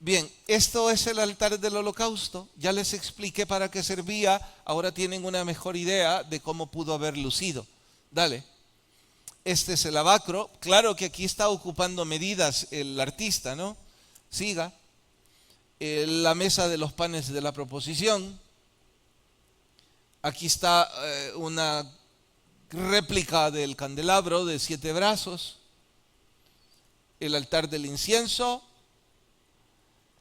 Bien, esto es el altar del holocausto. Ya les expliqué para qué servía. Ahora tienen una mejor idea de cómo pudo haber lucido. Dale. Este es el lavacro. Claro que aquí está ocupando medidas el artista, ¿no? Siga. La mesa de los panes de la proposición. Aquí está una réplica del candelabro de 7 brazos. El altar del incienso.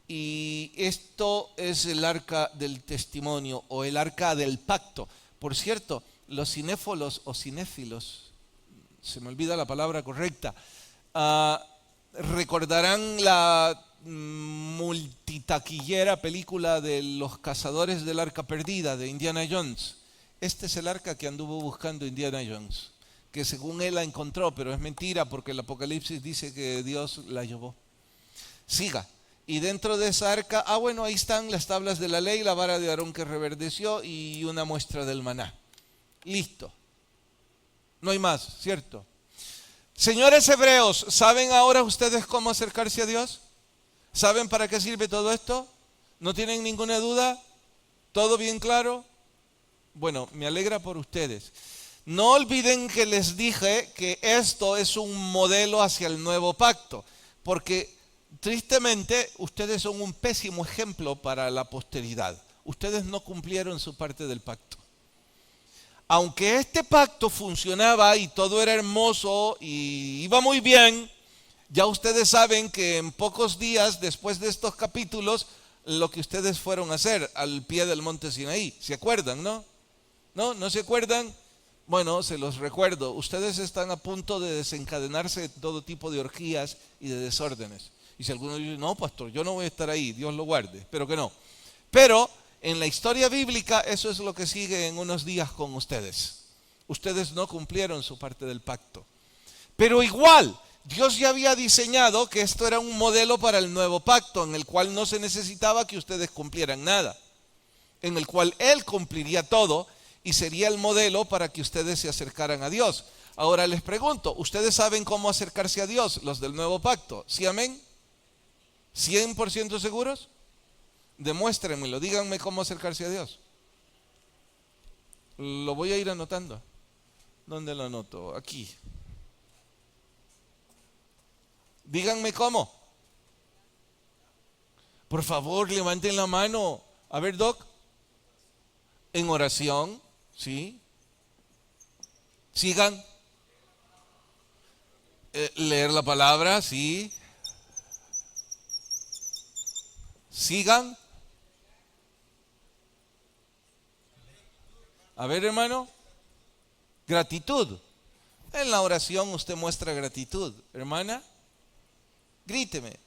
Y esto es el arca del testimonio o el arca del pacto. Por cierto, los cinéfilos o cinéfilos, se me olvida la palabra correcta, recordarán la multitaquillera película de los cazadores del arca perdida de Indiana Jones. Este es el arca que anduvo buscando Indiana Jones, que según él la encontró, pero es mentira porque el Apocalipsis dice que Dios la llevó. Siga. Y dentro de esa arca, bueno, ahí están las tablas de la ley, la vara de Aarón que reverdeció y una muestra del maná. Listo. No hay más, ¿cierto? Señores hebreos, ¿saben ahora ustedes cómo acercarse a Dios? ¿Saben para qué sirve todo esto? ¿No tienen ninguna duda? ¿Todo bien claro? Bueno, me alegra por ustedes. No olviden que les dije que esto es un modelo hacia el nuevo pacto, porque tristemente, ustedes son un pésimo ejemplo para la posteridad. Ustedes no cumplieron su parte del pacto. Aunque este pacto funcionaba y todo era hermoso y iba muy bien, ya ustedes saben que en pocos días después de estos capítulos, lo que ustedes fueron a hacer al pie del monte Sinaí. ¿Se acuerdan, no? ¿No? ¿No se acuerdan? Bueno, se los recuerdo, ustedes están a punto de desencadenarse de todo tipo de orgías y de desórdenes. Y si alguno dice, no, pastor, yo no voy a estar ahí, Dios lo guarde, espero que no. Pero en la historia bíblica eso es lo que sigue en unos días con ustedes. Ustedes no cumplieron su parte del pacto. Pero igual, Dios ya había diseñado que esto era un modelo para el nuevo pacto, en el cual no se necesitaba que ustedes cumplieran nada, en el cual Él cumpliría todo y sería el modelo para que ustedes se acercaran a Dios. Ahora les pregunto, ¿ustedes saben cómo acercarse a Dios, los del nuevo pacto? ¿Sí, amén? ¿100% seguros? Demuéstrenmelo, díganme cómo acercarse a Dios. Lo voy a ir anotando. ¿Dónde lo anoto? Aquí. Díganme cómo. Por favor, levanten la mano. A ver, Doc. En oración, ¿sí? Sigan. Leer la palabra, ¿sí? Sigan. A ver, hermano. Gratitud. En la oración usted muestra gratitud. Hermana, gríteme.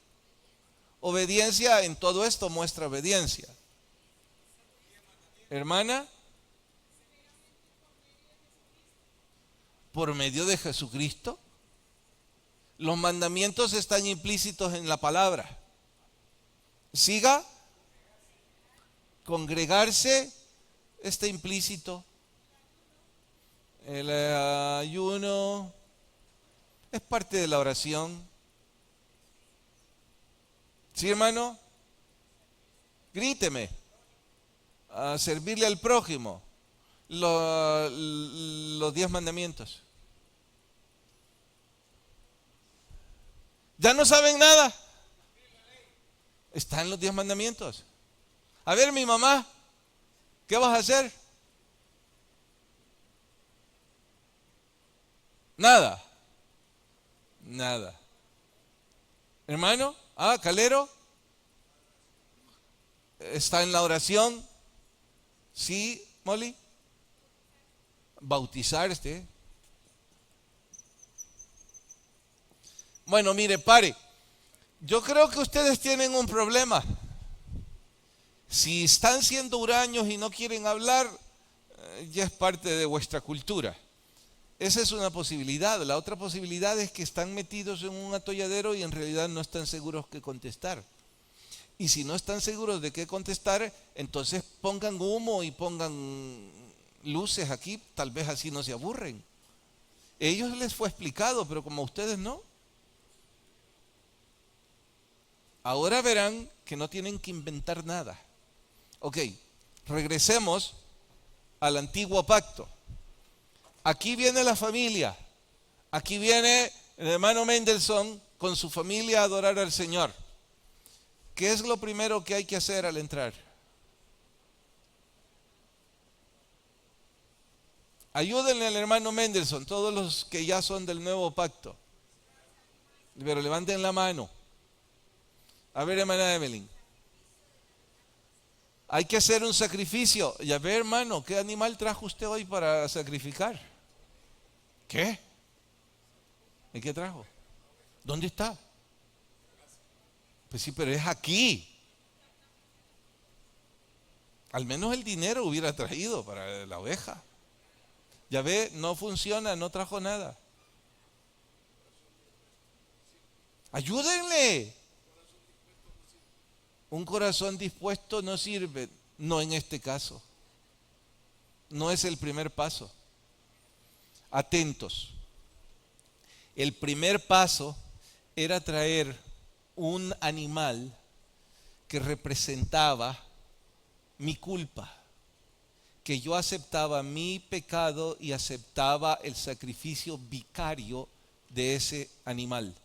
Obediencia, en todo esto muestra obediencia. Hermana, por medio de Jesucristo. Los mandamientos están implícitos en la palabra. Siga. Congregarse está implícito. El ayuno es parte de la oración. ¿Sí, hermano? Gríteme. A servirle al prójimo. Los 10 mandamientos. ¿Ya no saben nada? Están los 10 mandamientos. A ver, mi mamá, ¿qué vas a hacer? Nada. Nada. Hermano, Calero, ¿está en la oración? Sí, Molly. Bautizarse. Bueno, mire, pare. Yo creo que ustedes tienen un problema. Si están siendo huraños y no quieren hablar, ya es parte de vuestra cultura. Esa es una posibilidad. La otra posibilidad es que están metidos en un atolladero y en realidad no están seguros qué contestar. Y si no están seguros de qué contestar, entonces pongan humo y pongan luces aquí, tal vez así no se aburren. Ellos les fue explicado, pero como a ustedes no. Ahora verán que no tienen que inventar nada. Ok, regresemos al antiguo pacto. Aquí viene la familia. Aquí viene el hermano Mendelssohn con su familia a adorar al Señor. ¿Qué es lo primero que hay que hacer al entrar? Ayúdenle al hermano Mendelssohn, todos los que ya son del nuevo pacto. Pero levanten la mano. A ver, hermana Evelyn. Hay que hacer un sacrificio. Y a ver, hermano, ¿qué animal trajo usted hoy para sacrificar? ¿Qué? ¿Y qué trajo? ¿Dónde está? Pues sí, pero es aquí. Al menos el dinero hubiera traído para la oveja. Ya ve, no funciona, no trajo nada. Ayúdenle. Un corazón dispuesto no sirve, no en este caso. No es el primer paso. Atentos. El primer paso era traer un animal que representaba mi culpa, que yo aceptaba mi pecado y aceptaba el sacrificio vicario de ese animal.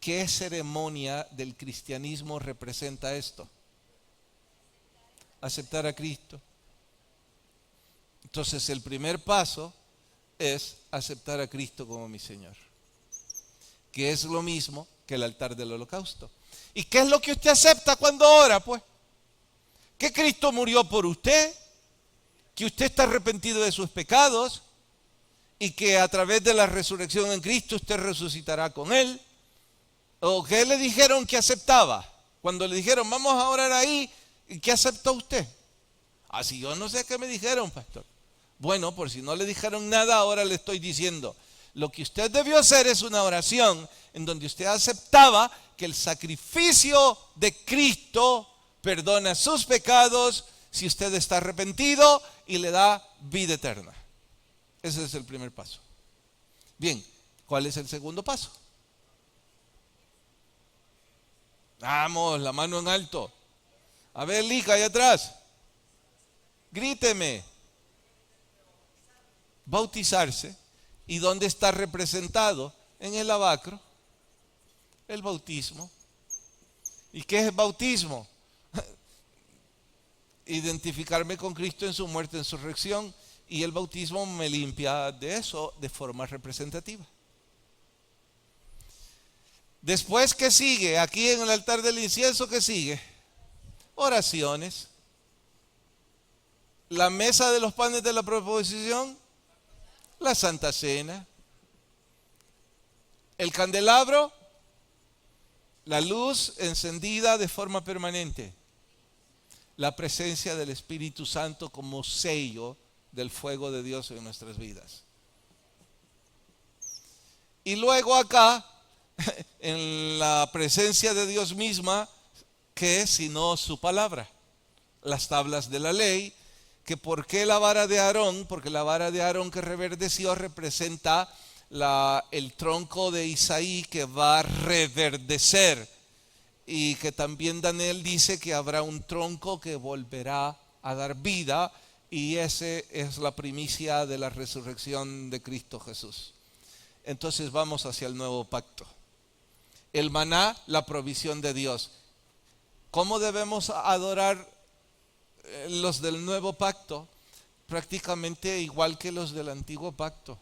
¿Qué ceremonia del cristianismo representa esto? Aceptar a Cristo. Entonces el primer paso es aceptar a Cristo como mi Señor, que es lo mismo que el altar del holocausto. ¿Y qué es lo que usted acepta cuando ora? Pues que Cristo murió por usted, que usted está arrepentido de sus pecados y que a través de la resurrección en Cristo usted resucitará con Él. ¿O qué le dijeron que aceptaba? Cuando le dijeron, vamos a orar ahí, ¿qué aceptó usted? Así yo no sé qué me dijeron, pastor. Bueno, por si no le dijeron nada, ahora le estoy diciendo. Lo que usted debió hacer es una oración en donde usted aceptaba que el sacrificio de Cristo perdona sus pecados si usted está arrepentido y le da vida eterna. Ese es el primer paso. Bien, ¿cuál es el segundo paso? Vamos, la mano en alto. A ver, Lica, allá atrás. Gríteme. Bautizarse. ¿Y dónde está representado? En el lavacro. El bautismo. ¿Y qué es el bautismo? Identificarme con Cristo en su muerte, en su resurrección. Y el bautismo me limpia de eso de forma representativa. Después, ¿qué sigue? Aquí en el altar del incienso, ¿qué sigue? Oraciones. La mesa de los panes de la proposición, la Santa Cena. El candelabro, la luz encendida de forma permanente. La presencia del Espíritu Santo como sello del fuego de Dios en nuestras vidas. Y luego acá, en la presencia de Dios misma, que es sino su palabra, las tablas de la ley, que por qué la vara de Aarón, porque la vara de Aarón que reverdeció representa el tronco de Isaí que va a reverdecer, y que también Daniel dice que habrá un tronco que volverá a dar vida, y ese es la primicia de la resurrección de Cristo Jesús. Entonces vamos hacia el nuevo pacto. El maná, la provisión de Dios. ¿Cómo debemos adorar los del nuevo pacto? Prácticamente igual que los del antiguo pacto.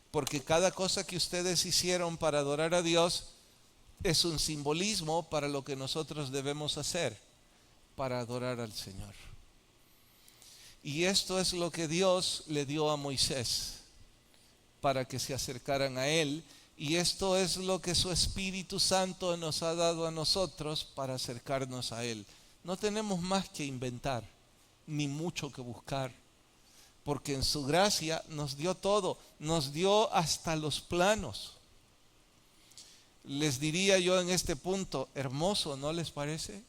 Porque cada cosa que ustedes hicieron para adorar a Dios es un simbolismo para lo que nosotros debemos hacer para adorar al Señor. Y esto es lo que Dios le dio a Moisés para que se acercaran a Él. Y esto es lo que su Espíritu Santo nos ha dado a nosotros para acercarnos a Él. No tenemos más que inventar, ni mucho que buscar, porque en su gracia nos dio todo, nos dio hasta los planos. Les diría yo en este punto, hermoso, ¿no les parece?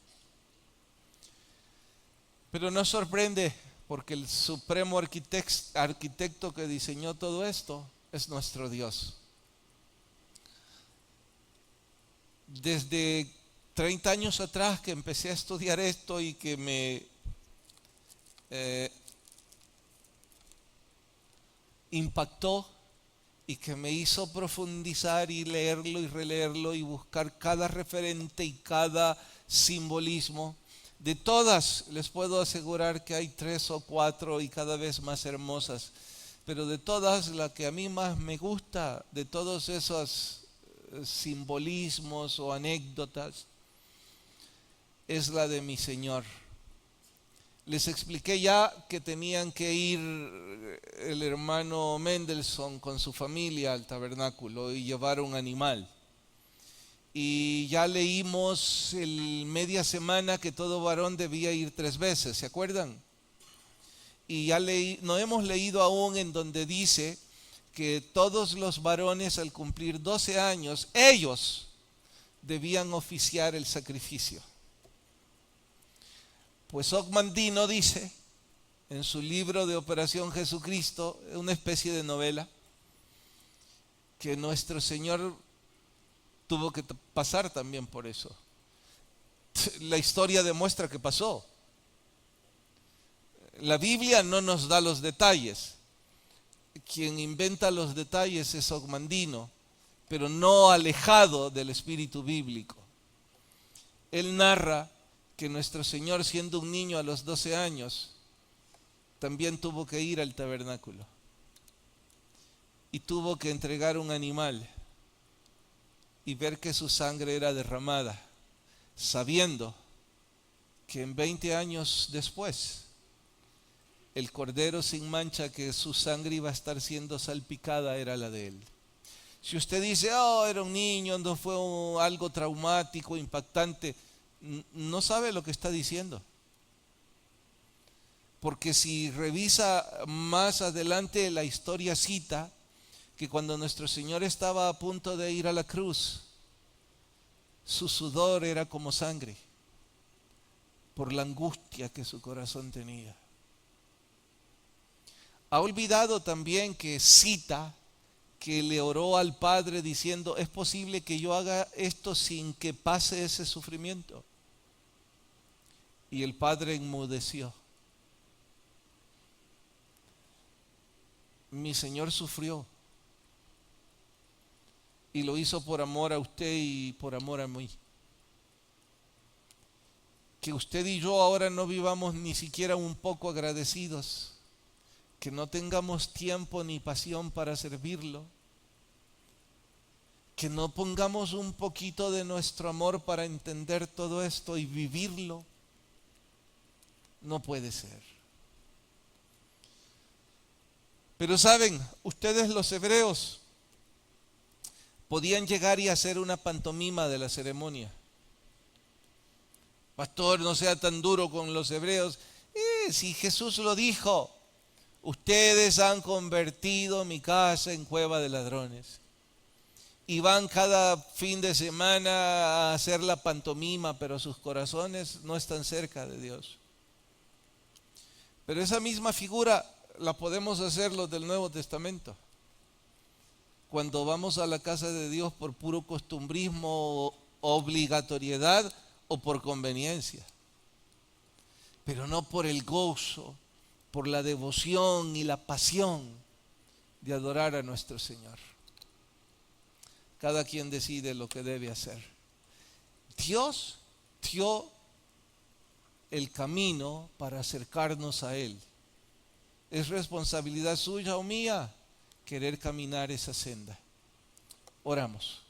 Pero nos sorprende, porque el supremo arquitecto que diseñó todo esto es nuestro Dios. Desde 30 años atrás que empecé a estudiar esto y que me impactó y que me hizo profundizar y leerlo y releerlo y buscar cada referente y cada simbolismo. De todas les puedo asegurar que hay 3 o 4 y cada vez más hermosas, pero de todas la que a mí más me gusta, de todos esos simbolismos o anécdotas, es la de mi Señor. Les expliqué ya que tenían que ir el hermano Mendelssohn con su familia al tabernáculo y llevar un animal. Y ya leímos el media semana que todo varón debía ir 3 veces, ¿se acuerdan? Y ya no hemos leído aún en donde dice que todos los varones al cumplir 12 años, ellos debían oficiar el sacrificio. Pues Ogmandino dice en su libro de Operación Jesucristo, una especie de novela, que nuestro Señor tuvo que pasar también por eso. La historia demuestra que pasó. La Biblia no nos da los detalles. Quien inventa los detalles es Ogmandino, pero no alejado del espíritu bíblico. Él narra que nuestro Señor, siendo un niño a los 12 años, también tuvo que ir al tabernáculo y tuvo que entregar un animal y ver que su sangre era derramada, sabiendo que en 20 años después el cordero sin mancha, que su sangre iba a estar siendo salpicada, era la de él. Si usted dice, oh, era un niño, no fue algo traumático, impactante, no sabe lo que está diciendo. Porque si revisa más adelante, la historia cita que cuando nuestro Señor estaba a punto de ir a la cruz, su sudor era como sangre, por la angustia que su corazón tenía. Ha olvidado también que cita que le oró al Padre diciendo, ¿es posible que yo haga esto sin que pase ese sufrimiento? Y el Padre enmudeció. Mi Señor sufrió y lo hizo por amor a usted y por amor a mí. Que usted y yo ahora no vivamos ni siquiera un poco agradecidos, que no tengamos tiempo ni pasión para servirlo, que no pongamos un poquito de nuestro amor para entender todo esto y vivirlo, no puede ser. Pero saben, ustedes los hebreos podían llegar y hacer una pantomima de la ceremonia. Pastor, no sea tan duro con los hebreos. Si Jesús lo dijo, ustedes han convertido mi casa en cueva de ladrones. Y van cada fin de semana a hacer la pantomima, pero sus corazones no están cerca de Dios. Pero esa misma figura la podemos hacer los del Nuevo Testamento. Cuando vamos a la casa de Dios por puro costumbrismo, obligatoriedad o por conveniencia. Pero no por el gozo, por la devoción y la pasión de adorar a nuestro Señor. Cada quien decide lo que debe hacer. Dios dio el camino para acercarnos a Él. Es responsabilidad suya o mía querer caminar esa senda. Oramos.